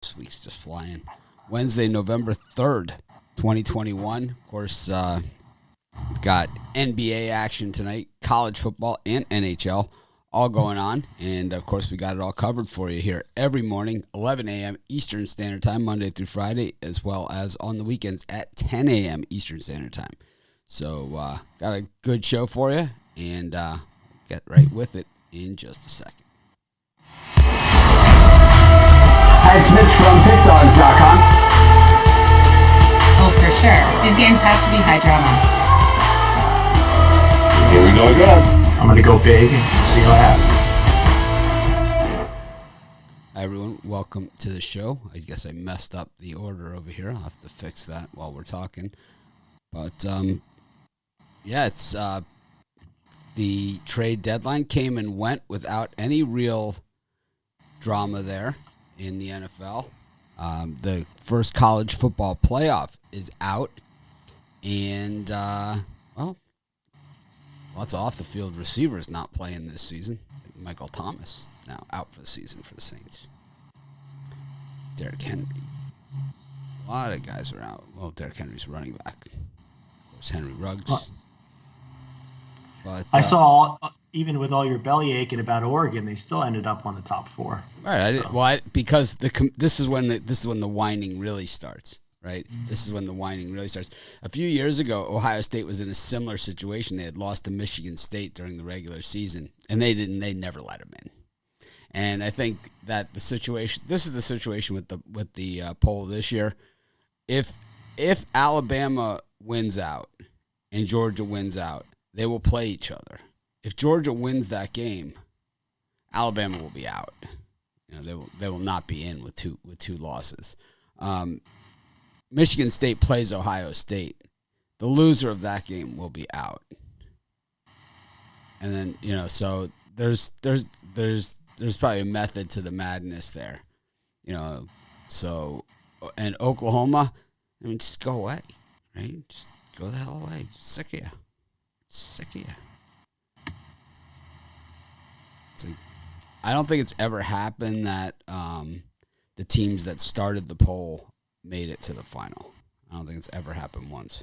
This week's just flying. Wednesday, November 3rd, 2021. Of course, we've got NBA action tonight, college football and NHL all going on. And, of course, we got it all covered for you here every morning, 11 a.m. Eastern Standard Time, Monday through Friday, as well as on the weekends at 10 a.m. Eastern Standard Time. So, got a good show for you, and get right with it in just a second. Hi, it's Mitch from Pickdawgz.com. Oh, for sure. These games have to be high drama. Here we go again. I'm going to go big and see what happens. Hi, everyone. Welcome to the show. I guess I messed up the order over here. I'll have to fix that while we're talking. But, yeah, it's the trade deadline came and went without any real drama there in the NFL. The first college football playoff is out. And, well, lots of off-the-field receivers not playing this season. Michael Thomas now out for the season for the Saints. Derrick Henry. A lot of guys are out. Well, Derrick Henry's running back. Of course, Henry Ruggs. But I saw, even with all your belly aching about Oregon, they still ended up on the top four. Right. Because this is when the whining really starts. Right. Mm-hmm. This is when the whining really starts. A few years ago, Ohio State was in a similar situation. They had lost to Michigan State during the regular season, and they never let them in. And I think that this is the situation with the poll this year. If Alabama wins out and Georgia wins out, they will play each other. If Georgia wins that game, Alabama will be out. They will not be in with two losses. Michigan State plays Ohio State. The loser of that game will be out. And then, so there's probably a method to the madness there. So and Oklahoma, just go away, right? Just go the hell away. Sick of you. It's like, I don't think it's ever happened that the teams that started the poll made it to the final. I don't think it's ever happened once.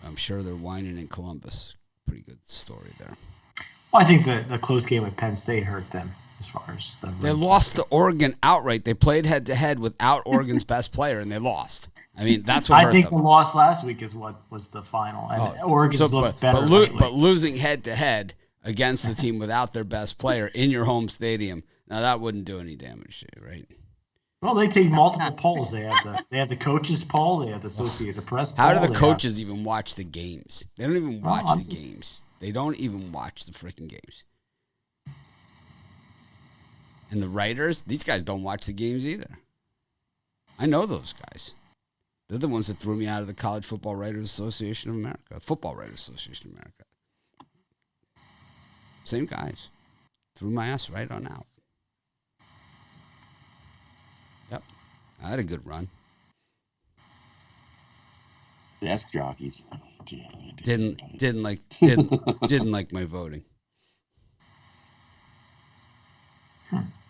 I'm sure they're whining in Columbus. Pretty good story there. Well, I think the close game with Penn State hurt them as far as they lost to Oregon outright. They played head-to-head without Oregon's best player, and they lost. I mean, that's what hurt them. I think the loss last week is what was the final. And Oregon's looked better. But losing head-to-head against the team without their best player in your home stadium, now that wouldn't do any damage to you, right? Well, they take multiple polls. They have the coaches poll. They have the Associated Press poll. How do the coaches even watch the games? They don't even watch the games. They don't even watch the freaking games. And the writers, these guys don't watch the games either. I know those guys. They're the ones that threw me out of the College Football Writers Association of America, Football Writers Association of America. Same guys. Threw my ass right on out. Yep. I had a good run. Desk jockeys. Didn't like my voting.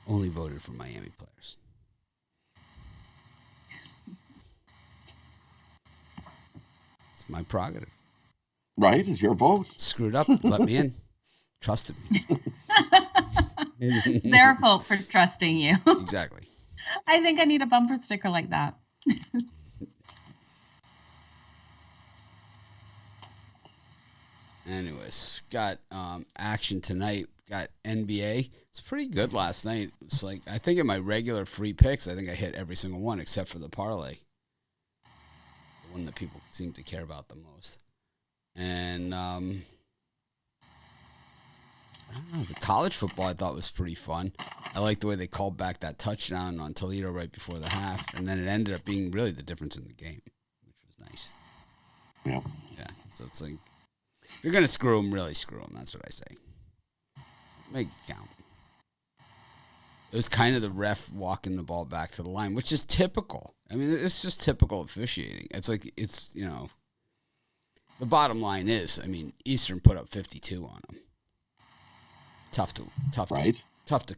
Only voted for Miami players. It's my prerogative. Right? It's your vote. Screwed up. Let me in. Trusted me. It's their fault for trusting you. Exactly. I think I need a bumper sticker like that. Anyways, got action tonight. Got NBA. It's pretty good last night. It's like, I think in my regular free picks, I think I hit every single one except for the parlay. The one that people seem to care about the most. And I don't know, the college football I thought was pretty fun. I liked the way they called back that touchdown on Toledo right before the half, and then it ended up being really the difference in the game, which was nice. Yeah. Yeah, so it's like, if you're going to screw them, really screw them. That's what I say. Make it count. It was kind of the ref walking the ball back to the line, which is typical. I mean, it's just typical officiating. It's like, the bottom line is, I mean, Eastern put up 52 on them. tough to Right. tough to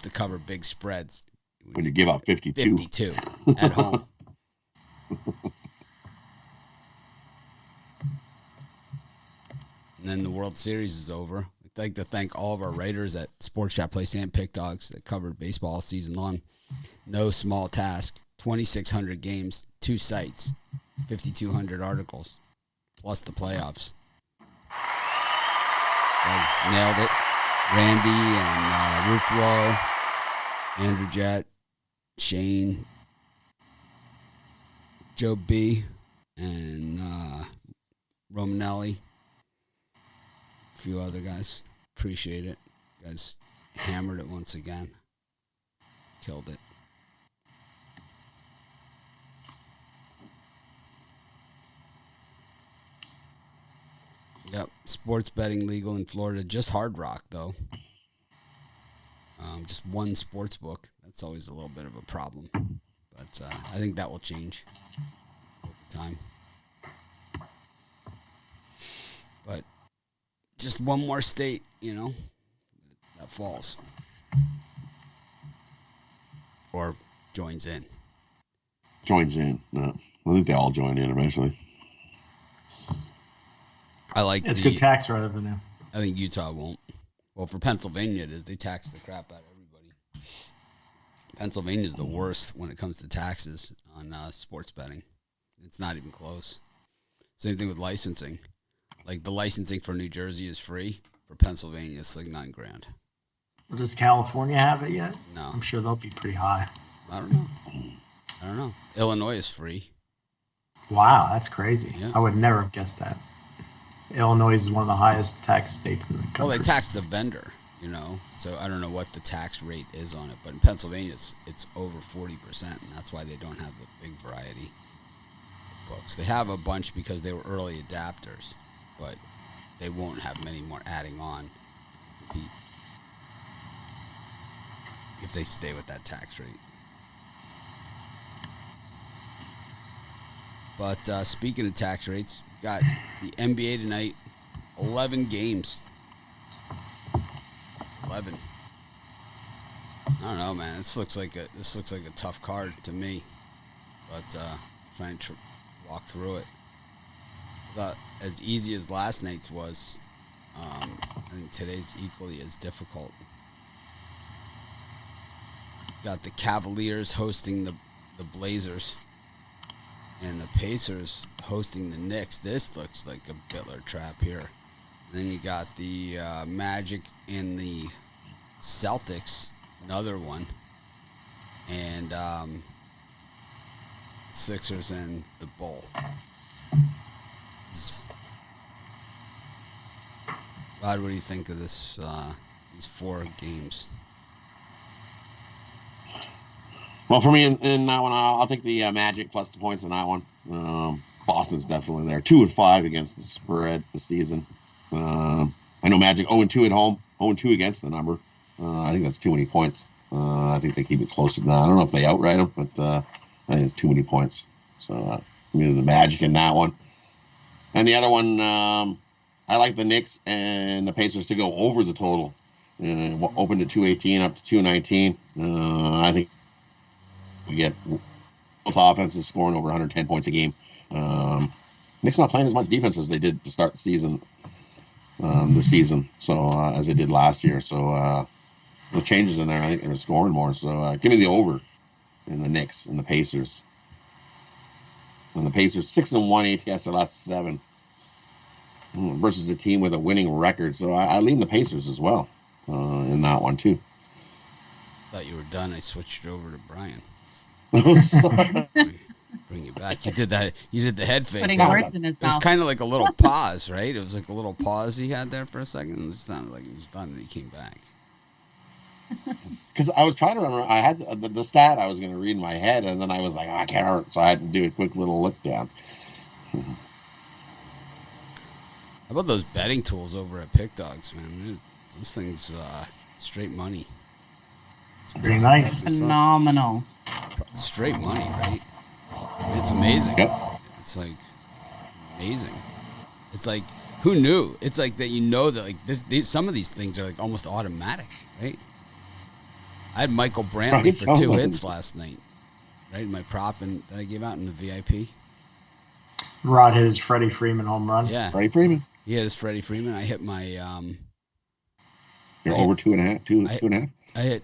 cover big spreads When you give up 52. 52 at home. And then the World Series is over. I'd like to thank all of our writers at Sports Chat Place and Pickdawgz that covered baseball all season long. No small task. 2,600 games, 2 sites, 5,200 articles, plus the playoffs. Guys nailed it. Randy and Ruflo, Andrew Jett, Shane, Joe B, and Romanelli. A few other guys. Appreciate it. You guys hammered it once again. Killed it. Yep. Sports betting legal in Florida. Just Hard Rock, though. Just one sports book. That's always a little bit of a problem. But I think that will change over time. But just one more state, that falls. Or joins in. Joins in. No. I think they all join in eventually. I like It's good tax revenue. I think Utah won't. Well, for Pennsylvania, it is. They tax the crap out of everybody. Pennsylvania is the worst when it comes to taxes on sports betting. It's not even close. Same thing with licensing. Like the licensing for New Jersey is free. For Pennsylvania, it's like $9,000. Well, does California have it yet? No. I'm sure they'll be pretty high. I don't know. Illinois is free. Wow, that's crazy. Yeah. I would never have guessed that. Illinois is one of the highest tax states in the country. Well, they tax the vendor, so I don't know what the tax rate is on it. But in Pennsylvania, it's over 40%, and that's why they don't have the big variety of books. They have a bunch because they were early adapters, but they won't have many more adding on to compete if they stay with that tax rate. But speaking of tax rates, we got the NBA tonight, 11 games. 11. I don't know, man. This looks like a tough card to me, but trying to walk through it. I thought as easy as last night's was, I think today's equally as difficult. Got the Cavaliers hosting the Blazers. And the Pacers hosting the Knicks. This looks like a Bitler trap here. And then you got the Magic and the Celtics, another one. And Sixers and the Bull. Rod, what do you think of this? These 4 games? Well, for me in that one, I'll take the Magic plus the points in that one. Boston's definitely there. 2-5 against the spread this season. I know Magic 0-2 at home, 0-2 against the number. I think that's too many points. I think they keep it closer than that. I don't know if they outright them, but I think it's too many points. So the Magic in that one. And the other one, I like the Knicks and the Pacers to go over the total. Open to 218 up to 219. I think we get both offenses scoring over 110 points a game. Knicks not playing as much defense as they did to start the season this season, so as they did last year. So the changes in there, I think they're scoring more. So give me the over in the Knicks and the Pacers. And the Pacers 6-1 ATS their last 7 versus a team with a winning record. So I lean the Pacers as well in that one too. Thought you were done. I switched it over to Brian. Bring you back. You did that. You did the head fake. Putting words in his mouth. It was kind of like a little pause, right? It was like a little pause he had there for a second. It sounded like he was done, and he came back. Because I was trying to remember, I had the stat I was going to read in my head, and then I was like, I can't remember, so I had to do a quick little look down. How about those betting tools over at Pickdawgz, man? Those things, straight money. It's pretty nice. Phenomenal. Straight money, right? It's amazing. Yep. It's like amazing. It's like Who knew? It's like that. That like some of these things are like almost automatic, right? I had Michael Brantley for 2 hits last night, right? My prop that I gave out in the VIP. Rod hit his Freddie Freeman home run. Yeah, Freddie Freeman. He hit his Freddie Freeman. I hit my. You're over 2.5. 2.5. I hit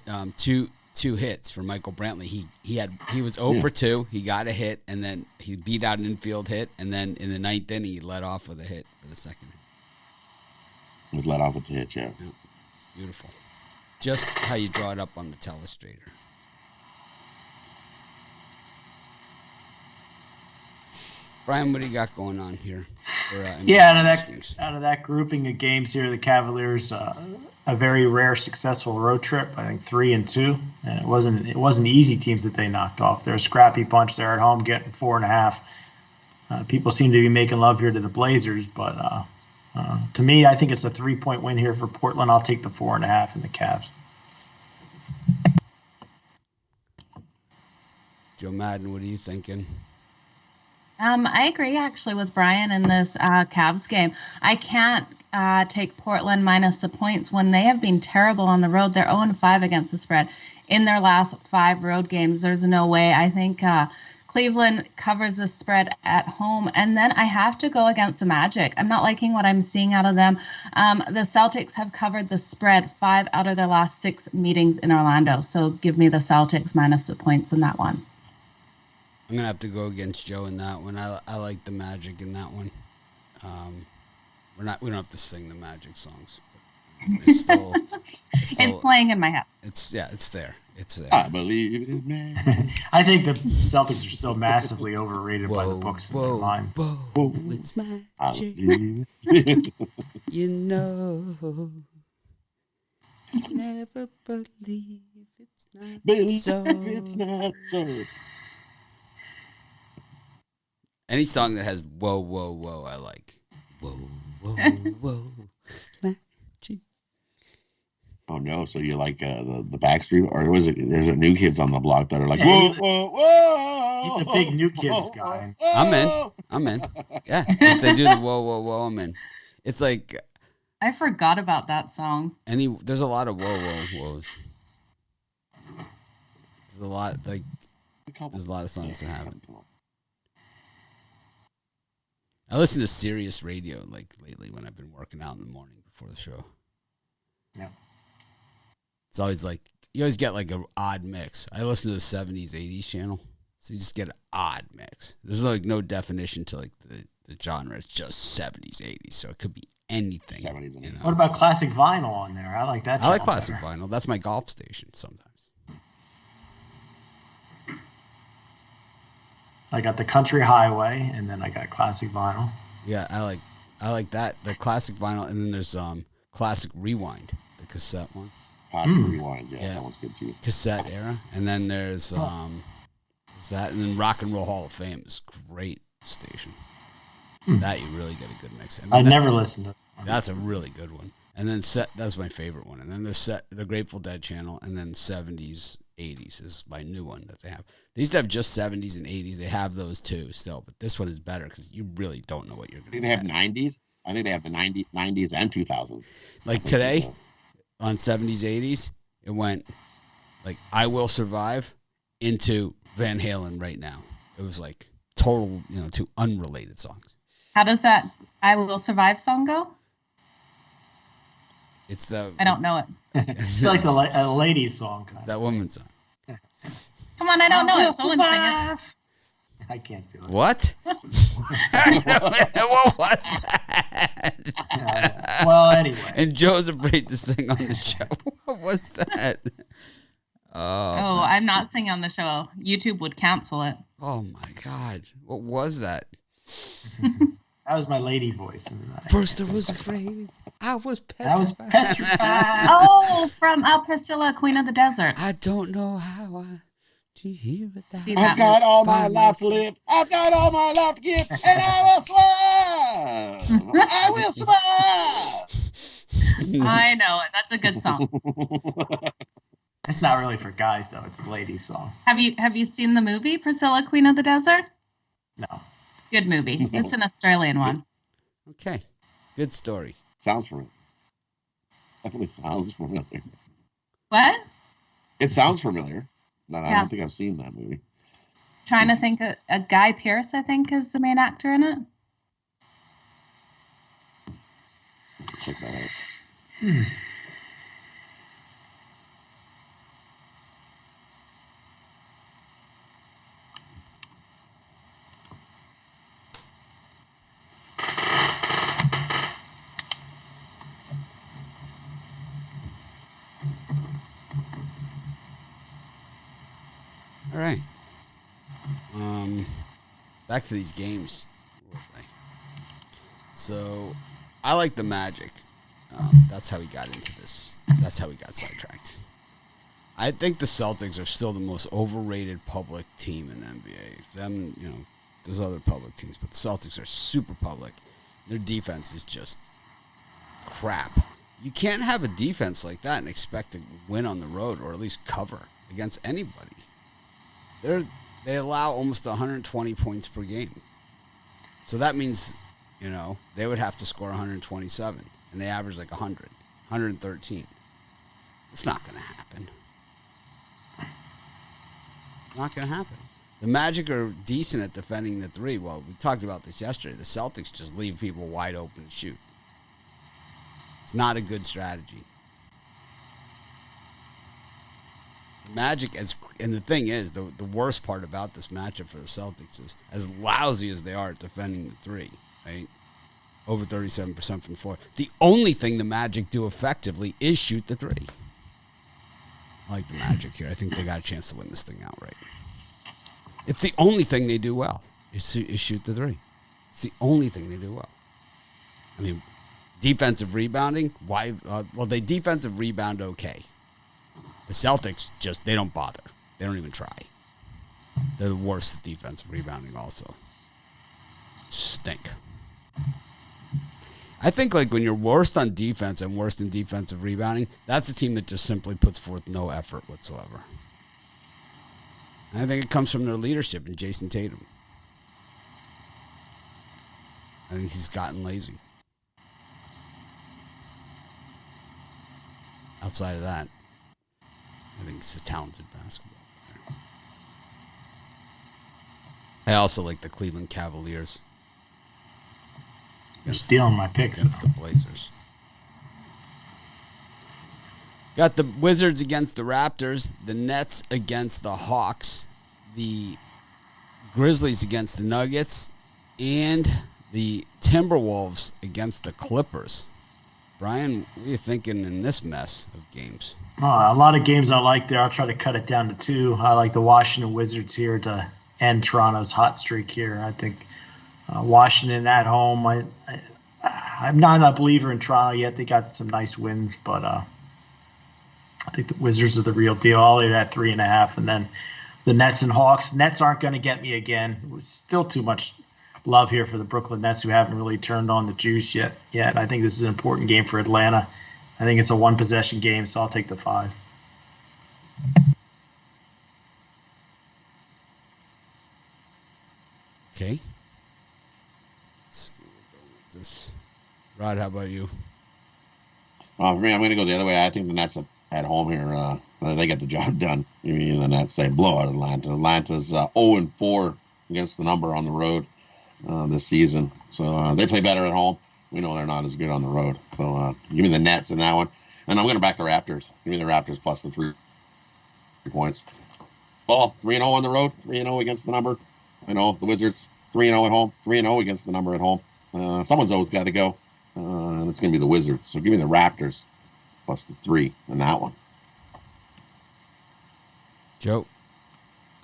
two hits for Michael Brantley. He was 0 for 2. He got a hit, and then he beat out an infield hit, and then in the 9th inning he led off with a hit for the second hit. Would let off with the hit, yeah. It's beautiful. Just how you draw it up on the telestrator. Brian, what do you got going on here? Out of that grouping of games here, the Cavaliers a very rare successful road trip. I think 3-2, and it wasn't easy teams that they knocked off. They're a scrappy bunch. They're at home getting 4.5. People seem to be making love here to the Blazers, but to me, I think it's a 3-point win here for Portland. I'll take the 4.5 in the Cavs. Joe Madden, what are you thinking? I agree actually with Brian in this Cavs game. I can't take Portland minus the points when they have been terrible on the road. They're 0-5 against the spread in their last 5 road games. There's no way. I think Cleveland covers the spread at home. And then I have to go against the Magic. I'm not liking what I'm seeing out of them. The Celtics have covered the spread 5 out of their last 6 meetings in Orlando. So give me the Celtics minus the points in that one. I'm going to have to go against Joe in that one. I like the Magic in that one. We don't have to sing the Magic songs. It's playing in my head. It's there. It's there. I believe it is man. I think the Celtics are still massively overrated by the books in their mind. Whoa, it's magic. You know, never believe it's not so. Any song that has whoa, whoa, whoa, I like. Whoa, whoa, whoa, magic. Oh no! So you like the Backstreet, or was it? There's a New Kids on the Block that are like whoa, whoa, whoa. He's a big New Kids guy. I'm in. Yeah, if they do the whoa, whoa, whoa, I'm in. It's like I forgot about that song. There's a lot of whoa, whoa, whoas. There's a lot of songs that have it. I listen to Sirius Radio like lately when I've been working out in the morning before the show. Yeah. It's always like you always get like an odd mix. I listen to the 70s, 80s channel, so you just get an odd mix. There's like no definition to like the genre. It's just 70s, 80s, so it could be anything. 70s, you know? What about classic vinyl on there? I like that. I like classic vinyl. That's my golf station sometimes. I got the Country Highway, and then I got classic vinyl. Yeah, I like that. The classic vinyl, and then there's classic rewind, the cassette one. Classic rewind, yeah, that one's good too. Cassette era, and then there's that, and then Rock and Roll Hall of Fame is great station. That you really get a good mix. I never listened to it. That's a really good one. And then that's my favorite one. And then there's the Grateful Dead channel, and then 70s, 80s is my new one that they have. They used to have just 70s and 80s. They have those too still, but this one is better because you really don't know what you're going to get. They have 90s. I think they have the 90s and 2000s. Like today, on 70s, 80s, it went like I Will Survive into Van Halen right now. It was like total, two unrelated songs. How does that I Will Survive song go? I don't know it. It's like a ladies song. That woman's song. Come on, I don't know it. Someone sing it. I can't do it. What? What was that? Well, anyway. And Joe's afraid to sing on the show. What was that? Oh, I'm not singing on the show. YouTube would cancel it. Oh my God. What was that? That was my lady voice. First I was afraid. I was petrified. Oh, from Priscilla, Queen of the Desert. I don't know how I did hear it. I've got all my life to live. I've got all my life to give, and I will survive. I will survive. I know it. That's a good song. It's not really for guys, though. It's a ladies' song. Have you seen the movie Priscilla, Queen of the Desert? No. Good movie. It's an Australian one. Okay. Good story. Sounds familiar. Definitely sounds familiar. What? It sounds familiar. I Yeah. don't think I've seen that movie. Trying to think. A Guy Pearce, I think, is the main actor in it. Check that out. All right. Back to these games. What was I? So, I like the Magic. That's how we got into this. That's how we got sidetracked. I think the Celtics are still the most overrated public team in the NBA. Them, there's other public teams, but the Celtics are super public. Their defense is just crap. You can't have a defense like that and expect to win on the road or at least cover against anybody. They allow almost 120 points per game. So that means, they would have to score 127, and they average like 100, 113. It's not going to happen. It's not going to happen. The Magic are decent at defending the three. Well, we talked about this yesterday. The Celtics just leave people wide open to shoot. It's not a good strategy. The Magic, and the thing is, the worst part about this matchup for the Celtics is, as lousy as they are at defending the three, right? Over 37% from the floor. The only thing the Magic do effectively is shoot the three. I like the Magic here. I think they got a chance to win this thing outright. It's the only thing they do well, is shoot the three. It's the only thing they do well. I mean, defensive rebounding, why? They defensive rebound okay. The Celtics they don't bother. They don't even try. They're the worst at defensive rebounding also. Stink. I think like when you're worst on defense and worst in defensive rebounding, that's a team that just simply puts forth no effort whatsoever. And I think it comes from their leadership in Jason Tatum. I think he's gotten lazy. Outside of that, I think it's a talented basketball player. I also like the Cleveland Cavaliers. You're stealing my picks. Against the Blazers. Got the Wizards against the Raptors, the Nets against the Hawks, the Grizzlies against the Nuggets, and the Timberwolves against the Clippers. Brian, what are you thinking in this mess of games? A lot of games I like there. I'll try to cut it down to two. I like the Washington Wizards here to end Toronto's hot streak here. I think Washington at home. I'm not a believer in Toronto yet. They got some nice wins, but I think the Wizards are the real deal. I'll leave that 3.5, and then the Nets and Hawks. Nets aren't going to get me again. It was still too much love here for the Brooklyn Nets, who haven't really turned on the juice yet. I think this is an important game for Atlanta. I think it's a one-possession game, so I'll take the 5. Okay. Let's go with this. Rod, how about you? For me, I'm going to go the other way. I think the Nets at home here, they get the job done. You mean the Nets say blow out Atlanta. Atlanta's 0-4 against the number on the road this season. So they play better at home. We know they're not as good on the road. So give me the Nets in that one. And I'm going to back the Raptors. Give me the Raptors plus the 3 points. Well, 3-0 on the road, 3-0 against the number. I know the Wizards 3-0 at home, 3-0 against the number at home. Someone's always got to go, and it's going to be the Wizards. So give me the Raptors plus the 3 in that one. Joe?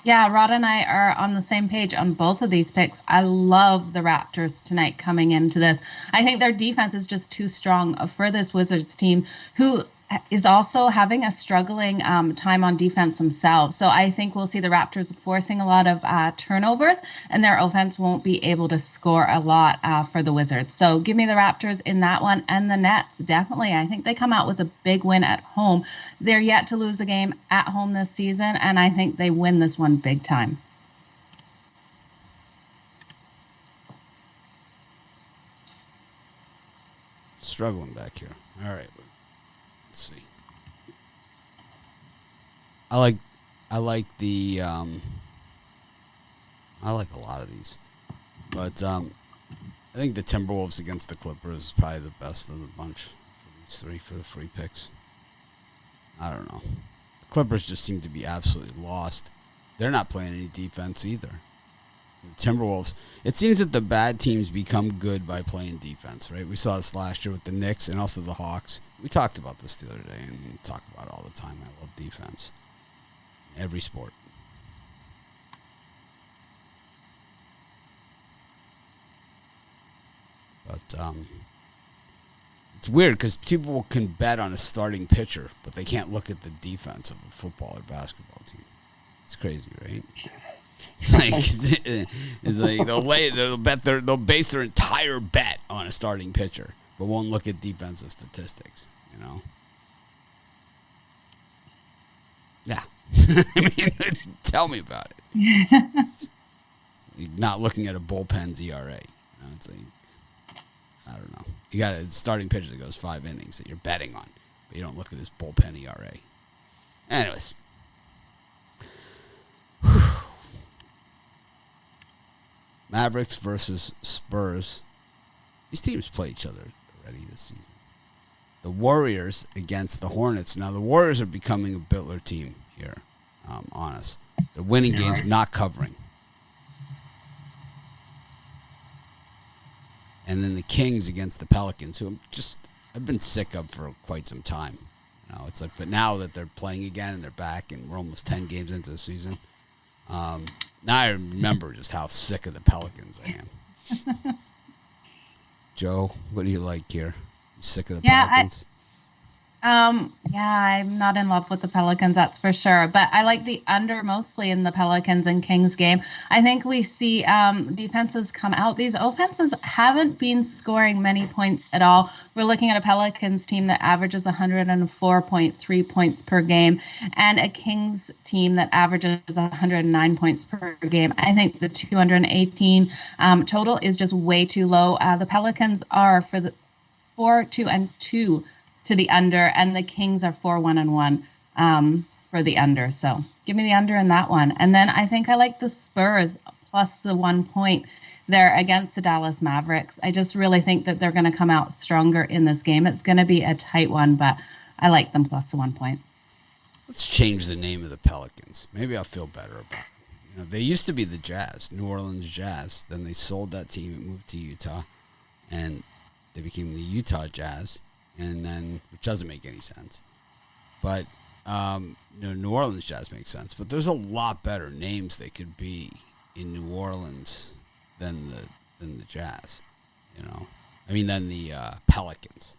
Yeah, Rod and I are on the same page on both of these picks. I love the Raptors tonight coming into this. I think their defense is just too strong for this Wizards team, who is also having a struggling time on defense themselves. So I think we'll see the Raptors forcing a lot of turnovers, and their offense won't be able to score a lot for the Wizards. So give me the Raptors in that one, and the Nets, definitely. I think they come out with a big win at home. They're yet to lose a game at home this season, and I think they win this one big time. struggling back here. All right. Let's see. I like the I like a lot of these, but I think the Timberwolves against the Clippers is probably the best of the bunch for these three for the free picks. I don't know. The Clippers just seem to be absolutely lost. They're not playing any defense either. The Timberwolves, it seems that the bad teams become good by playing defense, right? We saw this last year with the Knicks and also the Hawks. We talked about this the other day, and we talk about it all the time. I love defense. Every sport. But it's weird because people can bet on a starting pitcher, but they can't look at the defense of a football or basketball team. It's crazy, right? It's like they'll base their entire bet on a starting pitcher, but won't look at defensive statistics. You know? Yeah. I mean, tell me about it. You're not looking at a bullpen's ERA. You know, it's like, I don't know. You got a starting pitcher that goes 5 innings that you're betting on, but you don't look at his bullpen ERA. Anyways. Mavericks versus Spurs. These teams play each other already this season. The Warriors against the Hornets. Now, the Warriors are becoming a Bittler team here, honest. They're winning games, not covering. And then the Kings against the Pelicans, who I've been sick of for quite some time. You know, it's like, but now that they're playing again and they're back and we're almost 10 games into the season, now I remember just how sick of the Pelicans I am. Joe, what do you like here? You sick of the Pelicans? I'm not in love with the Pelicans, that's for sure. But I like the under mostly in the Pelicans and Kings game. I think we see defenses come out. These offenses haven't been scoring many points at all. We're looking at a Pelicans team that averages 104.3 points per game and a Kings team that averages 109 points per game. I think the 218 total is just way too low. The Pelicans are for the 4-2-2 to the under, and the Kings are 4-1-1 for the under. So give me the under in that one. And then I think I like the Spurs plus the 1 point there against the Dallas Mavericks. I just really think that they're going to come out stronger in this game. It's going to be a tight one, but I like them plus the 1 point. Let's change the name of the Pelicans. Maybe I'll feel better about it. You know, they used to be the Jazz, New Orleans Jazz. Then they sold that team and moved to Utah, and they became the Utah Jazz. And then, which doesn't make any sense, but New Orleans Jazz makes sense. But there's a lot better names they could be in New Orleans than the Jazz, you know. I mean, than the Pelicans.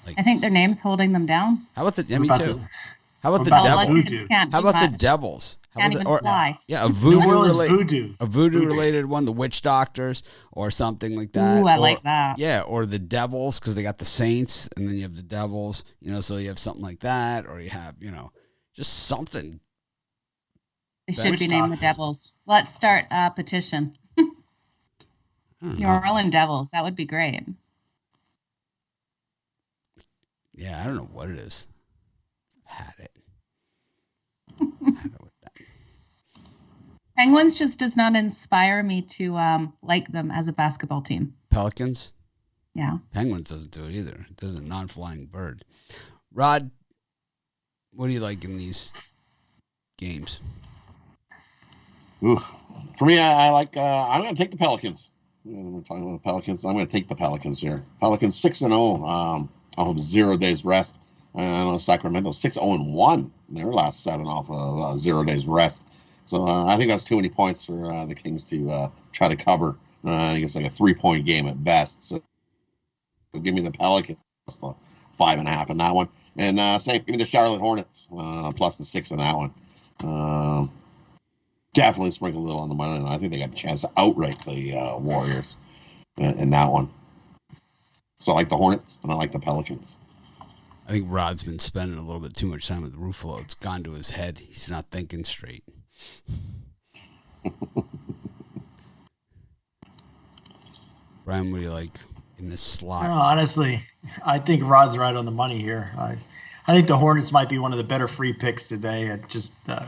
Like, I think their name's holding them down. How about the? Me too. How about the Devils? How about the Devils? Can't even fly. Yeah, a voodoo related one, the Witch Doctors or something like that. Ooh, I like that. Yeah, or the Devils because they got the Saints, and then you have the Devils. You know, so you have something like that, or you have just something. They should be named the Devils. Let's start a petition. New Orleans Devils. That would be great. Yeah, I don't know what it is. Had it with that. Penguins just does not inspire me to like them as a basketball team. Pelicans? Yeah. Penguins doesn't do it either. It does a non-flying bird. Rod, what do you like in these games? Ooh. For me, I like. I'm going to take the Pelicans. We're talking about the Pelicans. I'm going to take the Pelicans here. Pelicans 6-0. Off of 0 days rest. I know Sacramento 6-0-1 in their last 7 off of 0 days rest. So I think that's too many points for the Kings to try to cover. I think it's like a 3-point game at best. So give me the Pelicans plus the 5.5 in that one. And same, give me the Charlotte Hornets plus the 6 in that one. Definitely sprinkle a little on the money line. I think they got a chance to outright the Warriors in that one. So I like the Hornets and I like the Pelicans. I think Rod's been spending a little bit too much time with Ruffalo. It's gone to his head. He's not thinking straight. Brian, what do you like in this slot? Honestly, I think Rod's right on the money here. I think the Hornets might be one of the better free picks today.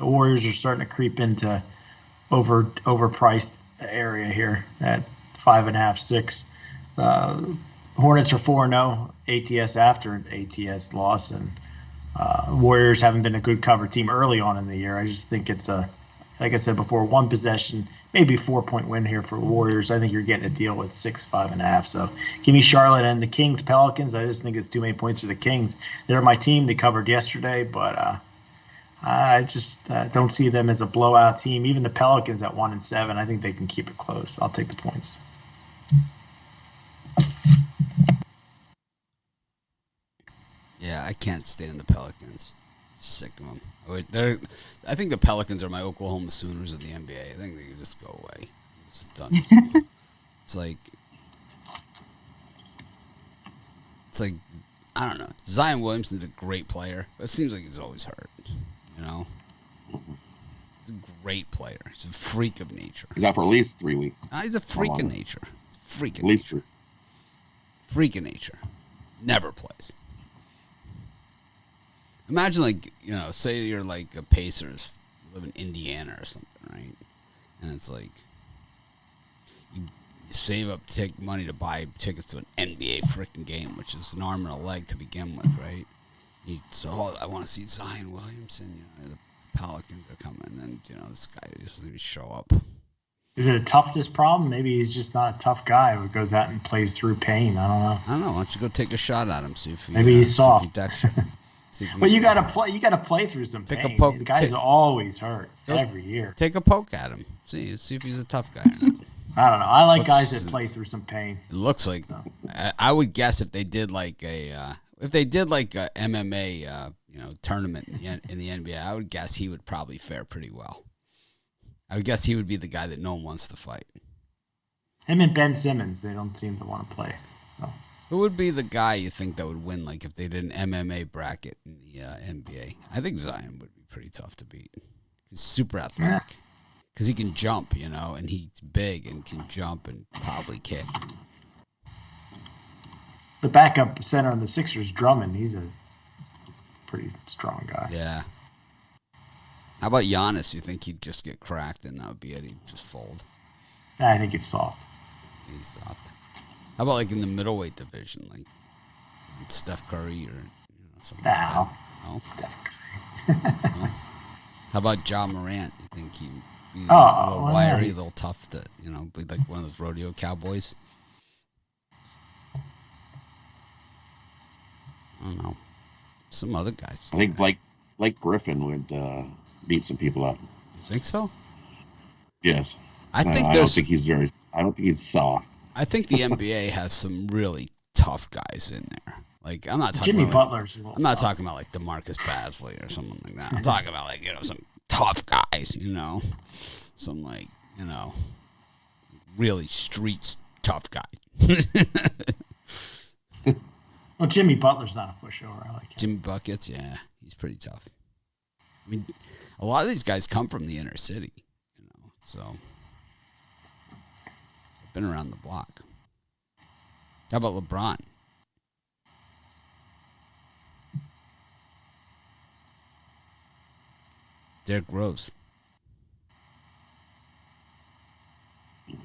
Warriors are starting to creep into overpriced area here at 5.5, 6. Hornets are 4-0 ATS after an ATS loss, and Warriors haven't been a good cover team early on in the year. I just think it's like I said before, 1 possession, maybe 4-point win here for Warriors. I think you're getting a deal with 6, 5.5. So give me Charlotte and the Kings, Pelicans. I just think it's too many points for the Kings. They're my team. They covered yesterday, but I just don't see them as a blowout team. Even the Pelicans at 1-7, I think they can keep it close. I'll take the points. Yeah, I can't stand the Pelicans. Sick of them. I think the Pelicans are my Oklahoma Sooners of the NBA. I think they can just go away. It's done. It's like I don't know. Zion Williamson's a great player, but it seems like he's always hurt. You know, he's a great player. He's a freak of nature. He's out for at least 3 weeks. He's a freak of nature. Freak of at least nature. Freak of nature. Never plays. Imagine, like, you know, say you're like a Pacers, you live in Indiana or something, right? And it's like you save up, take money to buy tickets to an NBA freaking game, which is an arm and a leg to begin with, right? I want to see Zion Williamson. You know, the Pelicans are coming, and you know this guy just show up. Is it a toughness problem? Maybe he's just not a tough guy who goes out and plays through pain. I don't know. Why don't you go take a shot at him? See if maybe he's soft. Well, you gotta play. You gotta play through some pain. Take a poke. The guy's always hurt every year. Take a poke at him. See if he's a tough guy or not. I don't know. I like guys that play through some pain. It looks like I would guess if they did like a MMA tournament in the NBA, I would guess he would probably fare pretty well. I would guess he would be the guy that no one wants to fight. Him and Ben Simmons, they don't seem to want to play. So. Who would be the guy you think that would win, like if they did an MMA bracket in the NBA? I think Zion would be pretty tough to beat. He's super athletic. Because he can jump, you know, and he's big and can jump and probably kick. The backup center on the Sixers, Drummond, he's a pretty strong guy. Yeah. How about Giannis? You think he'd just get cracked and that would be it? He'd just fold? I think he's soft. He's soft. How about like in the middleweight division, like Steph Curry or something like that? No? Steph Curry. No? How about Ja Morant? You think he'd be a little wiry, a little tough to, be like one of those rodeo cowboys? I don't know. Some other guys. I think Blake Griffin would beat some people up. You think so? Yes. I don't think he's soft. I think the NBA has some really tough guys in there. Like I'm not talking Jimmy about Butler's I'm not talking about like DeMarcus Basley or something like that. I'm talking about like, some tough guys, some like, really streets tough guy. Well, Jimmy Butler's not a pushover. I like him. Jimmy Buckets, yeah, he's pretty tough. I mean, a lot of these guys come from the inner city, so I've been around the block. How about LeBron? Derrick Rose. I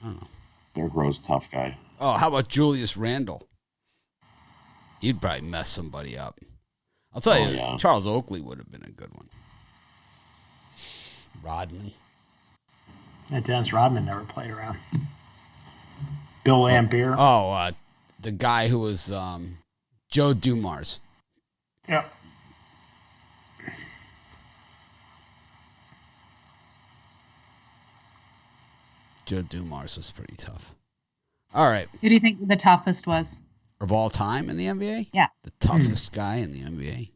don't know. Derrick Rose, tough guy. Oh, how about Julius Randle? He'd probably mess somebody up. I'll tell you, yeah. Charles Oakley would have been a good one. Rodman. Yeah, Dennis Rodman never played around. Bill Laimbeer. Oh, the guy who was Joe Dumars. Yep. Joe Dumars was pretty tough. All right. Who do you think the toughest was? Of all time in the NBA? Yeah. The toughest guy in the NBA?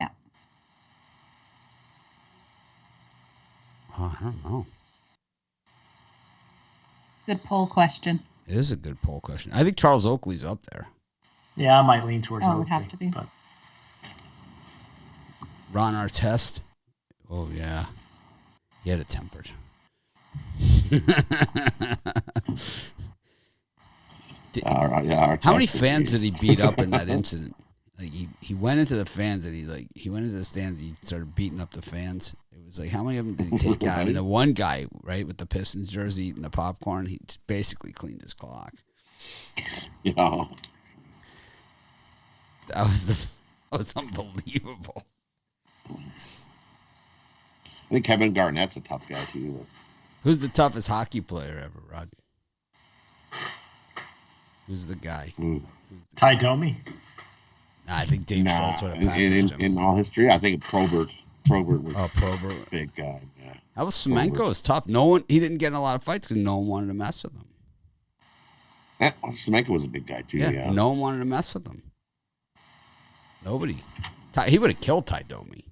Yeah. Oh, I don't know. Good poll question. It is a good poll question. I think Charles Oakley's up there. Yeah, I might lean towards Oakley. It would have to be. But... Ron Artest. Oh, yeah. He had it tempered. How many fans did he beat up in that incident? Like he went into the fans and he went into the stands. He started beating up the fans. It was like, how many of them did he take out? I mean, the one guy, right, with the Pistons jersey eating the popcorn, he just basically cleaned his clock. Yeah, that was unbelievable. I think Kevin Garnett's a tough guy too. Who's the toughest hockey player ever, Rod? Who's the guy? Ty Domi. Nah, I think Dave Schultz would have packaged him. In all history, I think Probert was Probert. a big guy. Yeah. That was Semenko was tough. He didn't get in a lot of fights because no one wanted to mess with him. Yeah, Semenko was a big guy too. Yeah. No one wanted to mess with him. Nobody. He would have killed Ty Domi.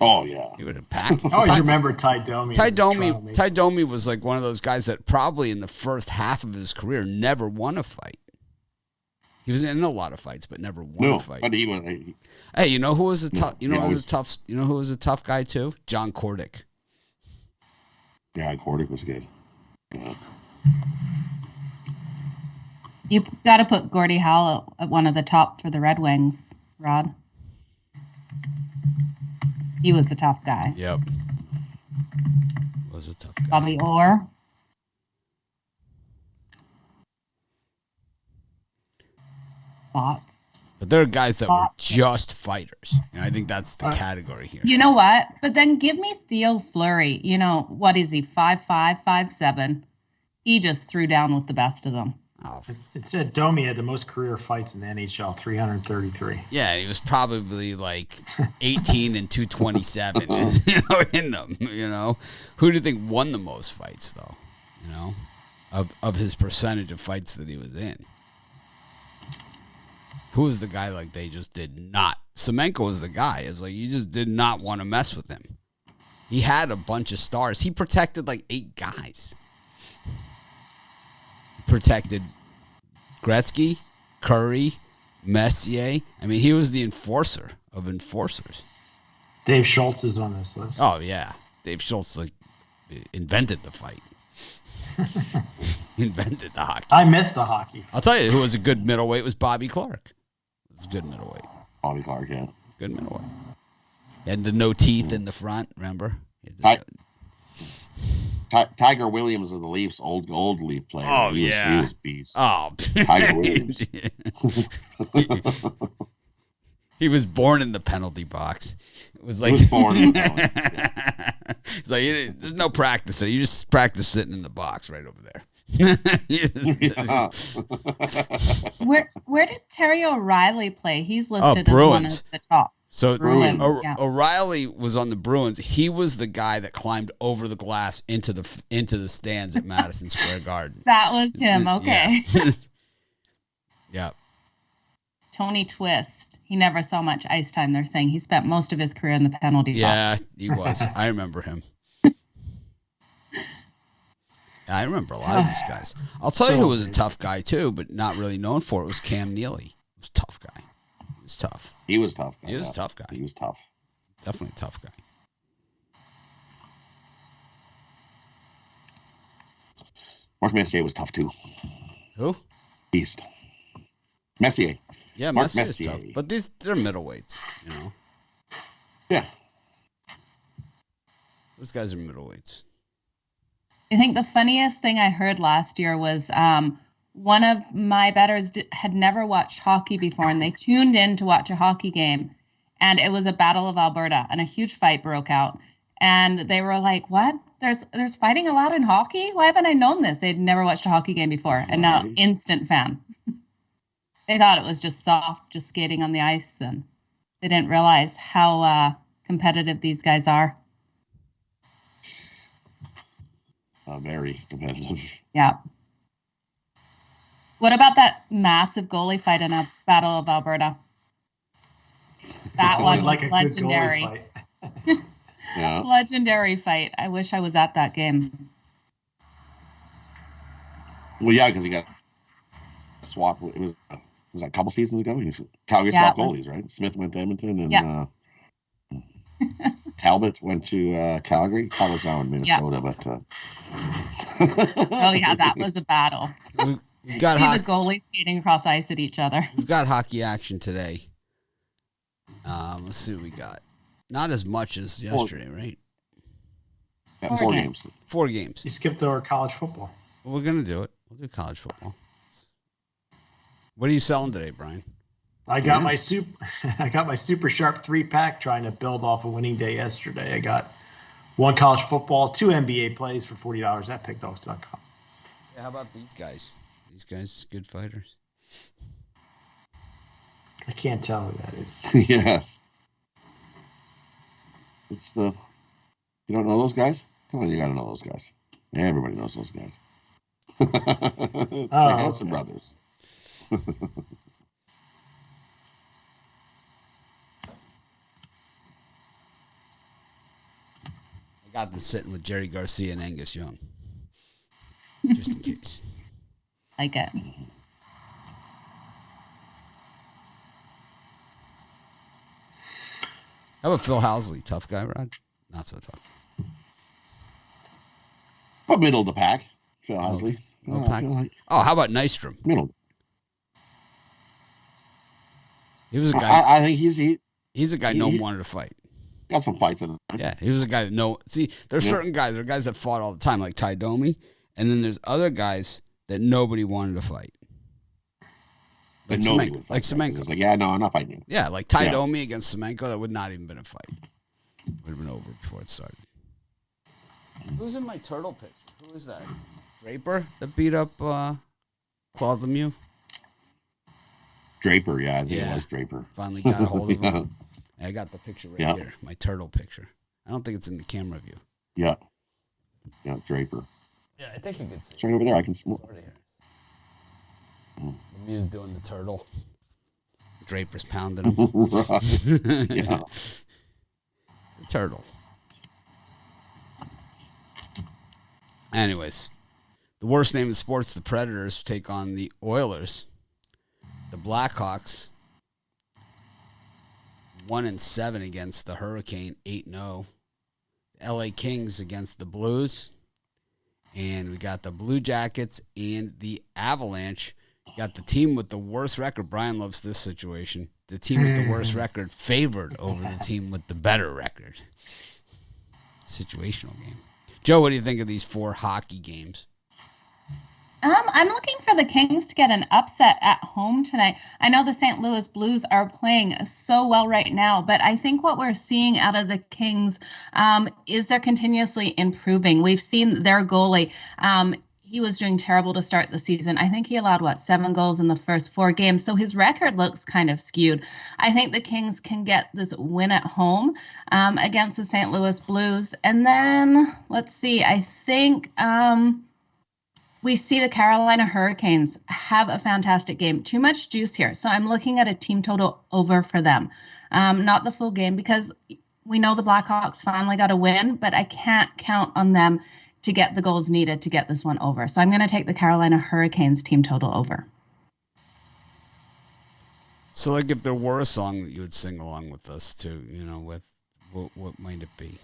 Oh yeah. He would have packed. I always remember Ty Domi. Ty Domi was like one of those guys that probably in the first half of his career never won a fight. He was in a lot of fights, but never won a fight. But he was. Hey, you know who was a tough? You know who was a tough guy too? John Kordic. Yeah, Kordic was good. Yeah. You got to put Gordie Howe at one of the top for the Red Wings, Rod. He was a tough guy. Yep. Was a tough guy. Bobby Orr. Bots. But there are guys that were just fighters. And I think that's the category here. You know what? But then give me Theo Fleury. You know, what is he? 5'5", 5'7". He just threw down with the best of them. Oh. It said Domi had the most career fights in the NHL, 333. Yeah, he was probably like 18 and 227, in them. Who do you think won the most fights, though? Of his percentage of fights that he was in. Who was the guy like they just did not? Semenko was the guy. It's like you just did not want to mess with him. He had a bunch of stars. He protected like 8 guys. Protected Gretzky, Curry, Messier. I mean, he was the enforcer of enforcers. Dave Schultz is on this list. Oh, yeah. Dave Schultz invented the fight. Invented the hockey. I miss the hockey. I'll tell you who was a good middleweight was Bobby Clark. It was a good middleweight. Bobby Clark, yeah. Good middleweight. He had the no teeth in the front, remember? Tiger Williams of the Leafs, old Leaf player. Oh, he was beast. Oh, Tiger Williams. He was born in the penalty box. It was like he was born in the penalty box. Yeah. It's like there's no practice. You just practice sitting in the box right over there. Where did Terry O'Reilly play? He's listed as one of the top. So yeah. O'Reilly was on the Bruins. He was the guy that climbed over the glass into the stands at Madison Square Garden. That was him. Okay. Yeah. Tony Twist. He never saw much ice time. They're saying he spent most of his career in the penalty box. Yeah, he was. I remember him. I remember a lot of these guys. I'll tell you who was a tough guy too, but not really known for it was Cam Neely. He was a tough guy. He was tough. He was tough. He was a tough guy. He was tough. Definitely a tough guy. Mark Messier was tough too. Who? East. Messier. Yeah, Mark Messier's tough. But they're middleweights, Yeah. Those guys are middleweights. I think the funniest thing I heard last year was one of my bettors had never watched hockey before, and they tuned in to watch a hockey game, and it was a Battle of Alberta, and a huge fight broke out. And they were like, "What? There's fighting allowed in hockey? Why haven't I known this?" They'd never watched a hockey game before, and now instant fan. They thought it was just soft, just skating on the ice, and they didn't realize how competitive these guys are. Very competitive. Yeah. What about that massive goalie fight in a Battle of Alberta? That one was like legendary. A good goalie fight. Yeah. Legendary fight. I wish I was at that game. Well, yeah, because he got swapped. It was that a couple seasons ago? Calgary swapped goalies, right? Smith went to Edmonton, and Talbot went to Calgary. Talbot's now in Minnesota, but. Oh yeah, that was a battle. We've got See the goalies skating across ice at each other. We've got hockey action today. Let's see what we got. Not as much as yesterday, right? Yeah, 4 games. 4 games. You skipped over college football. Well, we're going to do it. We'll do college football. What are you selling today, Brian? I got my super sharp 3-pack trying to build off a winning day yesterday. I got 1 college football, 2 NBA plays for $40 at Pickdawgz.com. Yeah, how about these guys? These guys, good fighters. I can't tell who that is. Yes. It's the. You don't know those guys? Come on, you got to know those guys. Everybody knows those guys. The Hanson brothers. I got them sitting with Jerry Garcia and Angus Young. Just in case. Like it. How about Phil Housley? Tough guy, Rod? Not so tough. But middle of the pack. Phil Housley. Pack. Oh, how about Nystrom? Middle. He was a guy. I think he's a guy no one wanted to fight. Got some fights in him. Yeah, he was a guy that see, there's certain guys, there are guys that fought all the time, like Ty Domi, and then there's other guys that nobody wanted to fight. Like Semenko. Like Semenko. It's like, yeah, no, I'm not fighting you. Yeah, like Ty Domi against Semenko, that would not even been a fight. Would have been over before it started. Who's in my turtle picture? Who is that? Draper that beat up Claude Lemieux? Draper, yeah, I think it was Draper. Finally got a hold of him. I got the picture right here, my turtle picture. I don't think it's in the camera view. Yeah. Yeah, Draper. Yeah, I think you can see it's right over there. I can see. Lemieux's doing the turtle. Draper's pounding him. Yeah. The turtle. Anyways, the worst name in sports, the Predators take on the Oilers. The Blackhawks 1-7 against the Hurricane, 8-0. The LA Kings against the Blues. And we got the Blue Jackets and the Avalanche. Got the team with the worst record. Brian loves this situation. The team with the worst record favored over the team with the better record. Situational game. Joe, what do you think of these 4 hockey games? I'm looking for the Kings to get an upset at home tonight. I know the St. Louis Blues are playing so well right now, but I think what we're seeing out of the Kings is they're continuously improving. We've seen their goalie. He was doing terrible to start the season. I think he allowed, 7 goals in the first 4 games. So his record looks kind of skewed. I think the Kings can get this win at home against the St. Louis Blues. And then, let's see, I think we see the Carolina Hurricanes have a fantastic game. Too much juice here. So I'm looking at a team total over for them. Not the full game because we know the Blackhawks finally got a win, but I can't count on them to get the goals needed to get this one over. So I'm going to take the Carolina Hurricanes team total over. So, like, if there were a song that you would sing along with us to, with what might it be?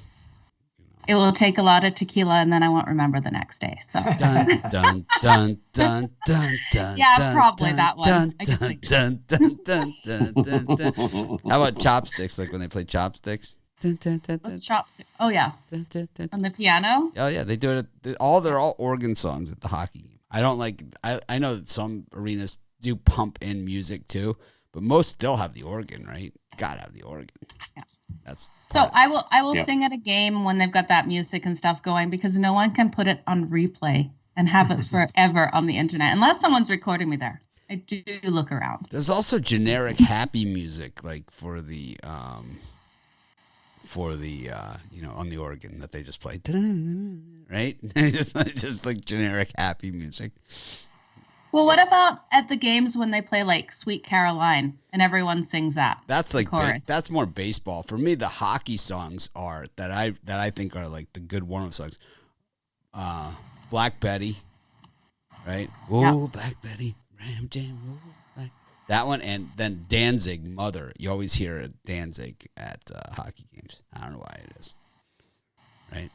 It will take a lot of tequila, and then I won't remember the next day. So. Dun, dun, dun, dun, dun, dun, yeah, dun, probably dun, that one. Dun, dun, dun, dun, dun, dun, dun. How about chopsticks? Like when they play chopsticks. Dun, dun, dun, What's chopsticks? Oh yeah, dun, dun, dun, on the piano. Oh yeah, they do it. They're all organ songs at the hockey game. I don't like. I know that some arenas do pump in music too, but most still have the organ. Right? Gotta have the organ. Yeah. That's. So I will sing at a game when they've got that music and stuff going because no one can put it on replay and have it forever on the internet unless someone's recording me there. I do look around. There's also generic happy music like for the on the organ that they just play, right? just like generic happy music. Well, what about at the games when they play like Sweet Caroline and everyone sings that? That's like that's more baseball. For me, the hockey songs are that I think are like the good warm-up songs. Black Betty, right? Whoa, yeah. Black Betty, Ram Jam, whoa, Black. That one, and then Danzig, Mother. You always hear Danzig at hockey games. I don't know why it is, right?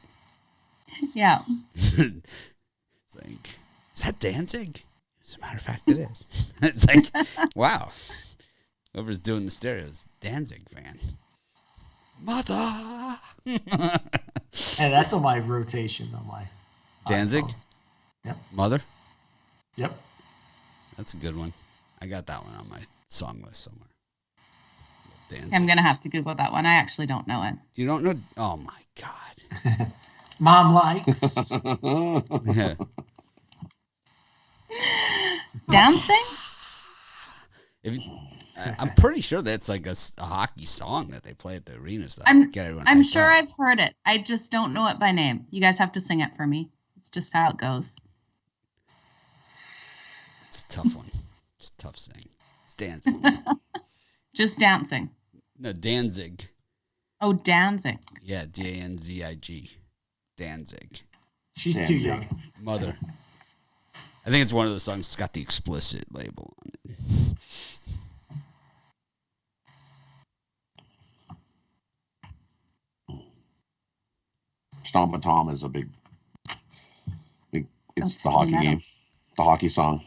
Yeah. It's like, is that Danzig? As a matter of fact, it is. It's like, wow. Whoever's doing the stereos, Danzig fan. Mother. Hey, that's on my rotation on my Danzig? iPhone. Yep. Mother? Yep. That's a good one. I got that one on my song list somewhere. Danzig. I'm going to have to Google that one. I actually don't know it. You don't know? Oh, my God. Mom likes. Yeah. Dancing? I'm pretty sure that's like a hockey song that they play at the arena stuff. I'm sure I've heard it. I just don't know it by name. You guys have to sing it for me. It's just how it goes. It's a tough one. It's tough saying. It's Danzig. Just dancing. No, Danzig. Oh, Danzig. Yeah, Danzig. Danzig. She's Danzig. too young. Mother. I think it's one of those songs that's got the explicit label on it. Stomp Tom is a big. It's That's the hockey metal. game, the hockey song.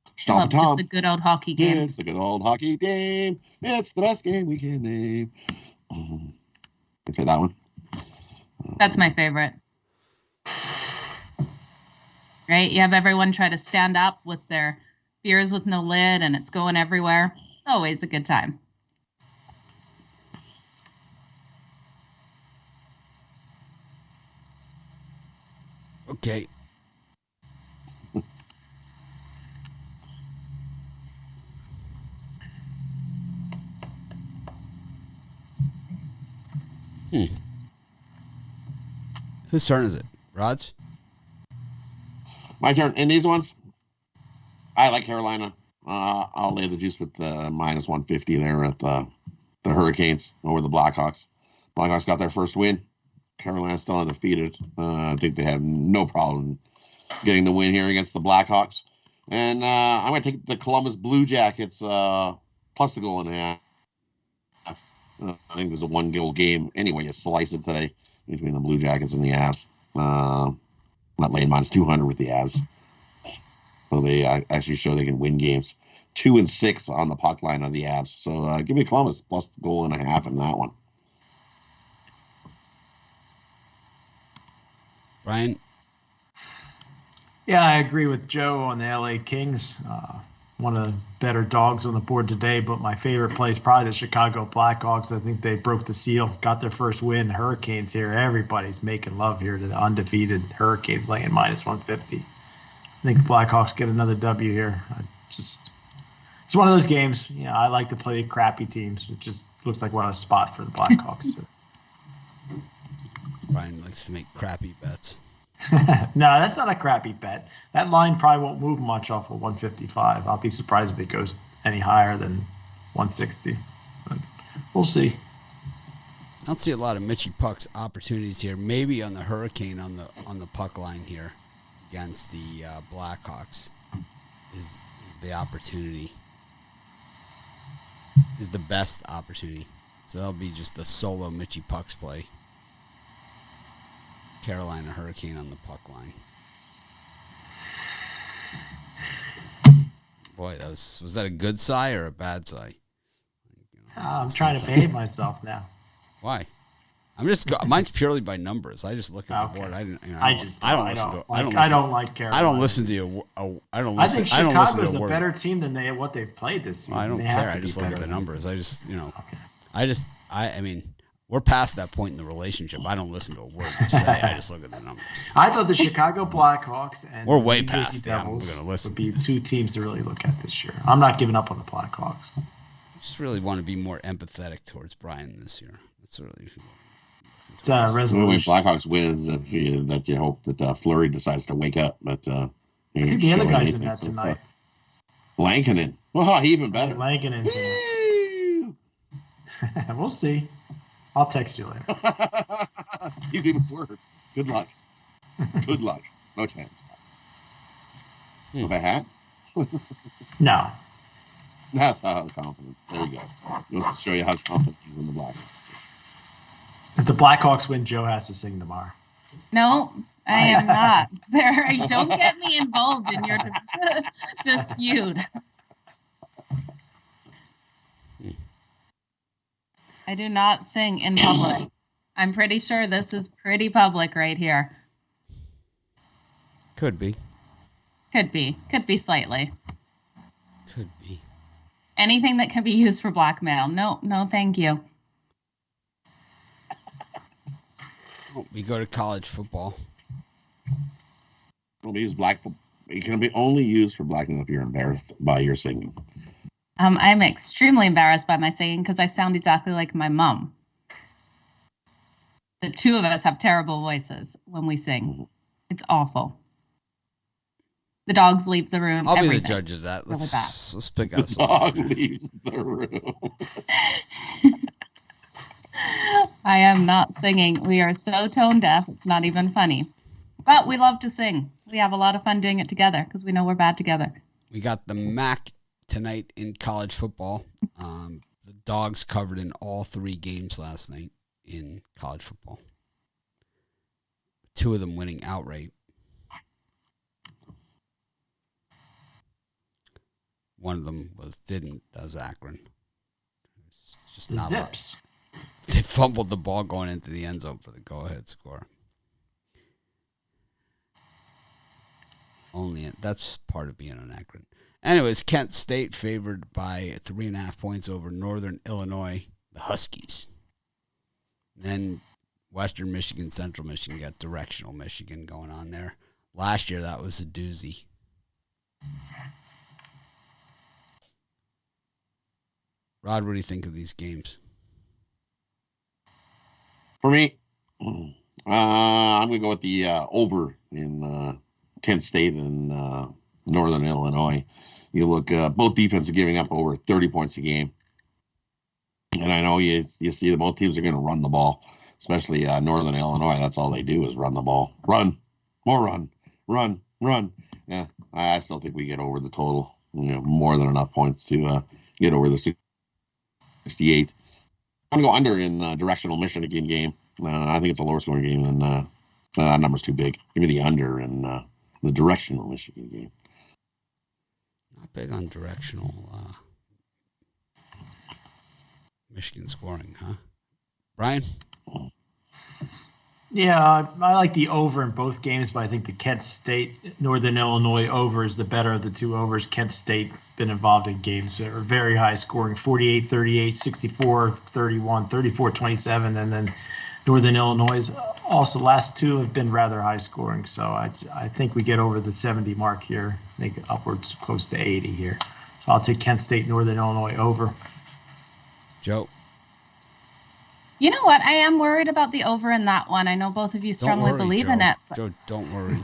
I Stomp love Tom. just a good old hockey game. It's a good old hockey game. It's the best game we can name. You play that one? That's my favorite. Right? You have everyone try to stand up with their beers with no lid and it's going everywhere. Always a good time. Okay. Whose turn is it? Rod's? My turn. And these ones, I like Carolina. I'll lay the juice with the minus 150 there at the Hurricanes over the Blackhawks. Blackhawks got their first win. Carolina's still undefeated. I think they have no problem getting the win here against the Blackhawks. And I'm going to take the Columbus Blue Jackets plus the goal and a half. I think there's a one-goal game. Anyway, you slice it today between the Blue Jackets and the Avs. Not laying minus 200 with the Avs. So they actually show they can win games. 2-6 on the puck line of the Avs. So give me Columbus plus the goal and a half in that one. Brian? Yeah, I agree with Joe on the LA Kings. One of the better dogs on the board today, but my favorite play is probably the Chicago Blackhawks. I think they broke the seal, got their first win. Hurricanes here. Everybody's making love here to the undefeated Hurricanes laying minus 150. I think the Blackhawks get another W here. It's one of those games. You know, I like to play crappy teams. It just looks like a spot for the Blackhawks. Brian likes to make crappy bets. No, that's not a crappy bet. That line probably won't move much off of 155. I'll be surprised if it goes any higher than 160. But we'll see. I don't see a lot of Mitchie Puck's opportunities here. Maybe on the Hurricane on the puck line here against the Blackhawks is the opportunity. Is the best opportunity. So that'll be just the solo Mitchie Puck's play. Carolina Hurricane on the puck line. Boy, was that a good sigh or a bad sigh? I'm trying to behave myself now. Why? Mine's purely by numbers. I just look at the board. I don't like Carolina. I don't listen to you. I think Chicago's a better team than what they've played this season. I don't care. I just look at the numbers. I mean, we're past that point in the relationship. I don't listen to a word you say. I just look at the numbers. I thought the Chicago Blackhawks and we're way the New past Jersey that. Devils We're going to listen. would be two teams to really look at this year. I'm not giving up on the Blackhawks. I just really want to be more empathetic towards Brian this year. That's really. It's a resolution. The way Blackhawks wins that you hope that Fleury decides to wake up, but I think the other guy's in that tonight. Lankinen. Oh, even better. Lankinen tonight. We'll see. I'll text you later. He's even worse. Good luck. Good luck. No chance. With a hat? No. That's how confident. There you go. Goes to show you how confident he's in the Blackhawks. If the Blackhawks win, Joe has to sing tomorrow. No, I am not. Don't get me involved in your dispute. I do not sing in public. I'm pretty sure this is pretty public right here. Could be. Could be slightly. Could be. Anything that can be used for blackmail. No, thank you. Oh, we go to college football. Will be used it can be only used for blackmail if you're embarrassed by your singing. I'm extremely embarrassed by my singing because I sound exactly like my mom. The two of us have terrible voices when we sing. Mm-hmm. It's awful. The dogs leave the room. I'll be the judge of that. Let's pick out something. Dog leaves the room. I am not singing. We are so tone deaf, it's not even funny. But we love to sing. We have a lot of fun doing it together because we know we're bad together. We got the MAC tonight in college football. The Dogs covered in all 3 games last night in college football. 2 of them winning outright. One of them didn't. That was Akron. It's just not Zips. They fumbled the ball going into the end zone for the go-ahead score. That's part of being an Akron. Anyways, Kent State favored by 3.5 points over Northern Illinois, the Huskies. Then Western Michigan, Central Michigan got directional Michigan going on there. Last year, that was a doozy. Rod, what do you think of these games? For me, I'm going to go with the over in Kent State and Northern Illinois. You look, both defenses giving up over 30 points a game. And I know you see that both teams are going to run the ball, especially Northern Illinois. That's all they do is run the ball. Run, more run. Yeah, I still think we get over the total. More than enough points to get over the 68. I'm going to go under in directional Michigan game. I think it's a lower scoring game, and that number's too big. Give me the under in the directional Michigan game. Not big on directional Michigan scoring, huh? Brian? Yeah, I like the over in both games, but I think the Kent State, Northern Illinois over is the better of the two overs. Kent State's been involved in games that are very high scoring, 48-38, 64-31, 34-27, and then Northern Illinois also last 2 have been rather high scoring. So I think we get over the 70 mark here. I think upwards close to 80 here. So I'll take Kent State, Northern Illinois over. Joe? You know what? I am worried about the over in that one. I know both of you strongly believe Joe. in it. Joe, don't worry.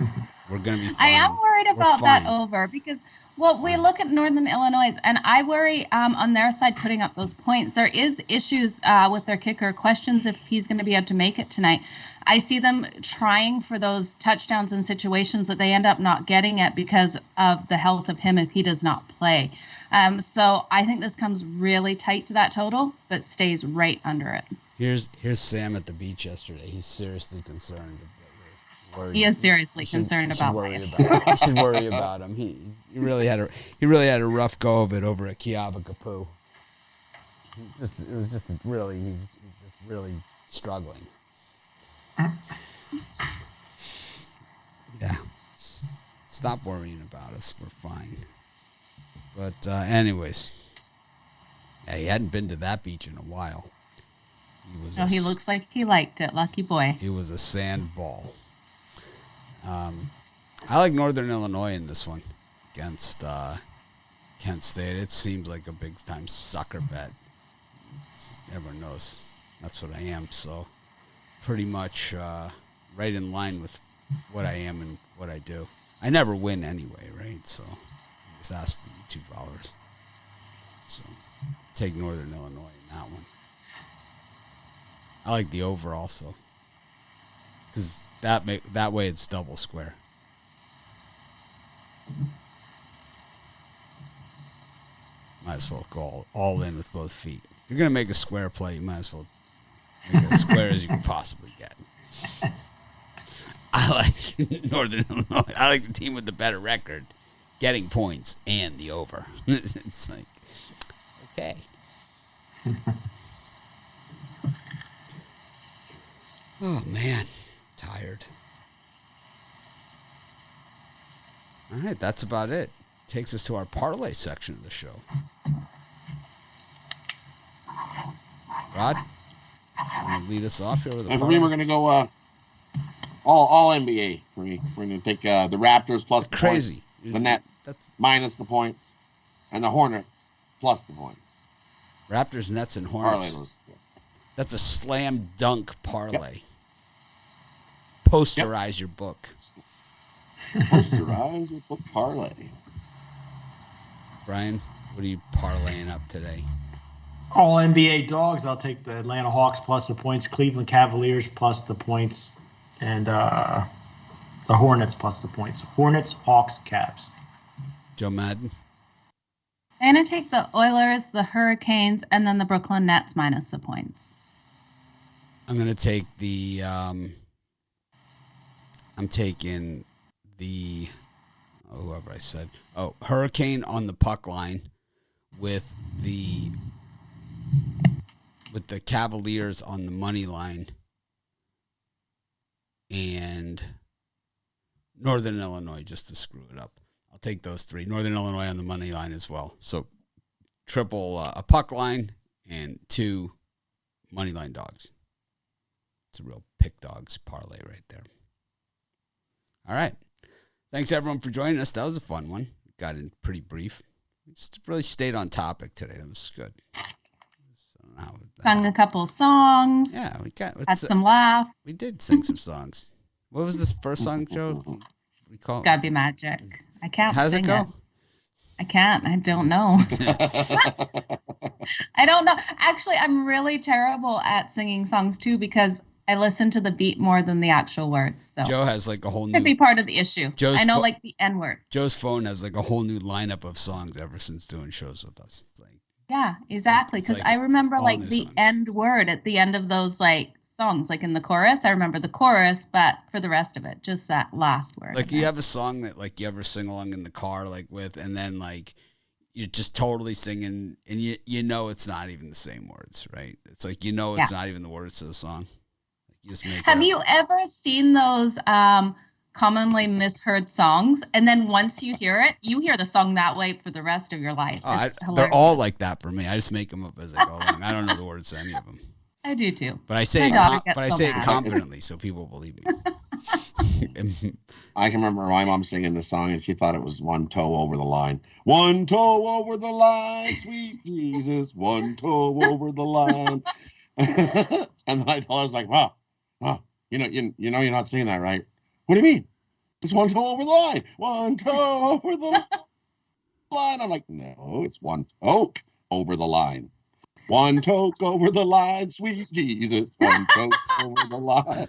We're going to be fine. I am worried about that over because, we look at Northern Illinois, and I worry on their side putting up those points. There is issues with their kicker, questions if he's going to be able to make it tonight. I see them trying for those touchdowns in situations that they end up not getting it because of the health of him if he does not play. So I think this comes really tight to that total, but stays right under it. Here's Sam at the beach yesterday. He's seriously concerned. He is seriously concerned about it. You should worry about him. He really had a rough go of it over at Kiavakapu. He's just really struggling. Yeah. Stop worrying about us. We're fine. But anyways, yeah, he hadn't been to that beach in a while. He looks like he liked it. Lucky boy. He was a sand ball. I like Northern Illinois in this one against Kent State. It seems like a big-time sucker bet. Everyone knows that's what I am, so pretty much right in line with what I am and what I do. I never win anyway, right? So just ask the YouTube followers. So take Northern Illinois in that one. I like the over also, because that way it's double square. Might as well go all in with both feet. If you're gonna make a square play, you might as well make it as square as you can possibly get. I like Northern Illinois. I like the team with the better record getting points and the over. It's like, okay. Oh, man. Tired. All right, that's about it. Takes us to our parlay section of the show. Rod, want to lead us off here with a And for me, we're going to go all NBA for me. We're going to take the Raptors plus the crazy points, the Nets minus the points, and the Hornets plus the points. Raptors, Nets, and Hornets. Parlay those. That's a slam dunk parlay. Yep. Posterize your book. Posterize your book parlay. Brian, what are you parlaying up today? All NBA dogs. I'll take the Atlanta Hawks plus the points, Cleveland Cavaliers plus the points, and the Hornets plus the points. Hornets, Hawks, Cavs. Joe Madden. I'm going to take the Oilers, the Hurricanes, and then the Brooklyn Nets minus the points. I'm going to take the I'm taking the whoever I said. Oh, Hurricane on the puck line with the Cavaliers on the money line and Northern Illinois just to screw it up. I'll take those three. Northern Illinois on the money line as well. So triple a puck line and 2 money line dogs. It's a real Pickdawgz parlay right there. All right. Thanks, everyone, for joining us. That was a fun one. Got in pretty brief. Just really stayed on topic today. That was good. Sung a couple songs. Yeah, we had some laughs. We did sing some songs. What was this first song, Joe? Gotta Be Magic. I can't How's sing it go? I can't. I don't know. I don't know. Actually, I'm really terrible at singing songs, too, because I listen to the beat more than the actual words. So Joe has like a whole new... Could be part of the issue. I know like the N word. Joe's phone has like a whole new lineup of songs ever since doing shows with us. It's like, yeah, exactly. Because I remember like the end word at the end of those like songs, like in the chorus. I remember the chorus, but for the rest of it, just that last word. Like you have a song that like you ever sing along in the car like with, and then like you're just totally singing, and you know it's not even the same words, right? It's like it's not even the words to the song. Have you ever seen those commonly misheard songs? And then once you hear it, you hear the song that way for the rest of your life. They're all like that for me. I just make them up as I go along. I don't know the words to any of them. I do too. But I say it confidently so people believe me. I can remember my mom singing this song and she thought it was One Toe Over the Line. One toe over the line, sweet Jesus. One toe over the line. And then I told her, I was like, wow. You know you're not singing that, right? What do you mean? It's one toe over the line. One toe over the line. I'm like, no, it's one toke over the line. One toke over the line, sweet Jesus. One toke over the line.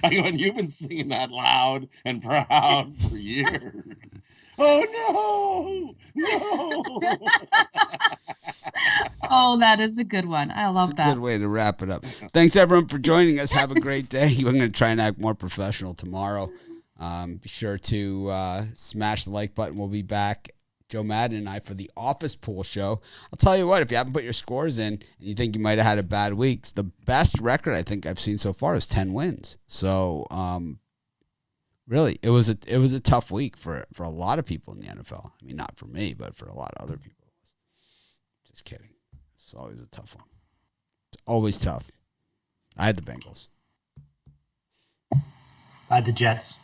I go, and you've been singing that loud and proud for years. Oh, no. Oh, that is a good one. I love that. Good way to wrap it up. Thanks, everyone, for joining us. Have a great day. We're going to try and act more professional tomorrow. Be sure to smash the like button. We'll be back, Joe Madden and I, for the Office Pool Show. I'll tell you what, if you haven't put your scores in and you think you might have had a bad week, the best record I think I've seen so far is 10 wins. So, really, it was a tough week for a lot of people in the NFL. I mean, not for me, but for a lot of other people. Just kidding. It's always a tough one. It's always tough. I had the Bengals. I had the Jets.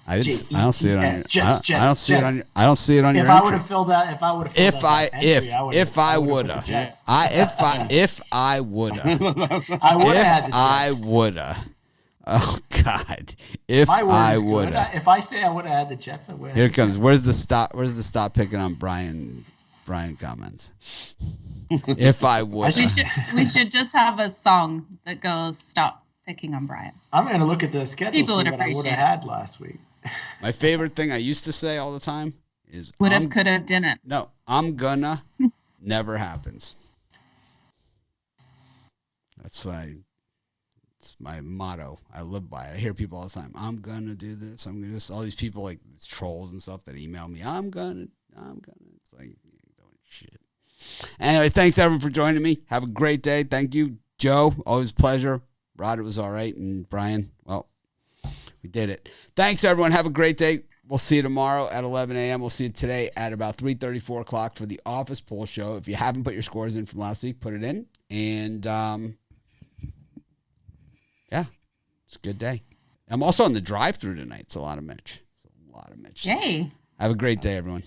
I don't see it on your. Jets, I don't see it on your. I don't see it on your. If I would have filled that, if I would have. If I woulda. Oh God! If I woulda. If I say I would have had the Jets, I would. Here it comes. Where's the stop? Where's the stop picking on Brian comments? If I would. We should just have a song that goes "Stop Picking on Brian." I'm going to look at the schedule. People would appreciate what I would have had last week. My favorite thing I used to say all the time is would have, could have, didn't. No, I'm gonna never happens. That's why It's my motto. I live by it. I hear people all the time. I'm gonna do this. I'm gonna do all these people like trolls and stuff that email me. I'm gonna. It's like doing shit. Anyways, thanks everyone for joining me. Have a great day. Thank you, Joe. Always a pleasure. Rod, it was all right, and Brian, well, we did it. Thanks everyone. Have a great day. We'll see you tomorrow at 11 a.m. We'll see you today at about 3:30, 4 o'clock for the Office Poll Show. If you haven't put your scores in from last week, put it in. And, yeah, it's a good day. I'm also on the drive-thru tonight. It's a lot of Mitch. Yay. Have a great day, everyone.